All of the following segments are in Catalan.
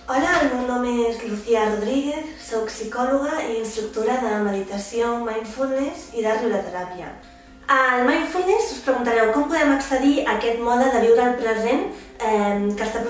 Hola, el meu nom és Lucía Rodríguez, soc psicòloga i instructora de meditació, mindfulness i de riureteràpia. Al mindfulness us preguntareu com podem accedir a aquest mode de viure el present que està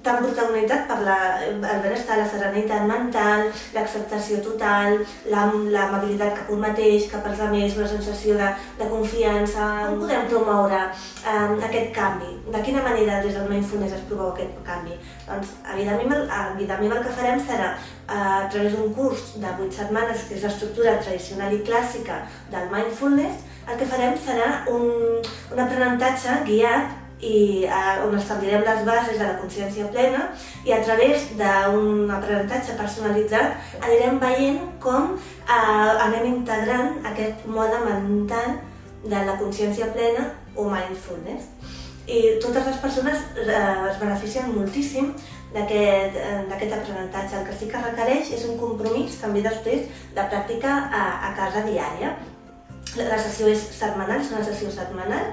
tan protagonitzat per el benestar, la serenitat mental, l'acceptació total, l'amabilitat cap a un mateix, cap als altres, una sensació de confiança. Com podem promoure aquest canvi? De quina manera des del mindfulness es promou aquest canvi? Doncs, evidentment el que farem serà, a través d'un curs de 8 setmanes, que és l'estructura tradicional i clàssica del mindfulness, el que farem serà un aprenentatge guiat i on establirem les bases de la consciència plena i a través d'un aprenentatge personalitzat anirem veient com anem integrant aquest mode mental de la consciència plena o mindfulness. I totes les persones es beneficien moltíssim d'aquest aprenentatge. El que sí que requereix és un compromís també després de pràctica a casa diària. La sessió és setmanal, és una sessió setmanal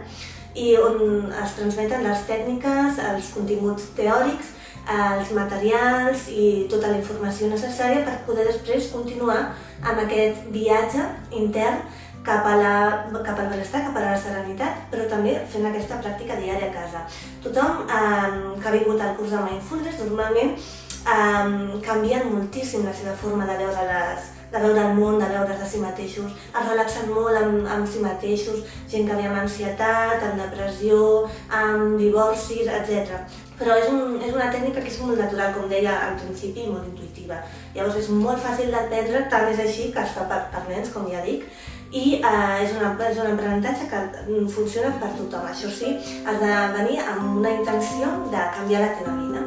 i on es transmeten les tècniques, els continguts teòrics, els materials i tota la informació necessària per poder després continuar amb aquest viatge intern cap al benestar, cap a la serenitat, però també fent aquesta pràctica diària a casa. Tothom que ha vingut al curs de Mindfulness normalment canvien moltíssim la seva forma de veure el món, de veure's a si mateixos, es relaxen molt amb si mateixos, gent que ve amb ansietat, amb depressió, amb divorcis, etc. Però és una tècnica que és molt natural, com deia al principi, i molt intuïtiva. Llavors és molt fàcil d'aprendre, tant és així que es fa per nens, com ja dic, i és un aprenentatge que funciona per tothom. Això sí, has de venir amb una intenció de canviar la teva vida.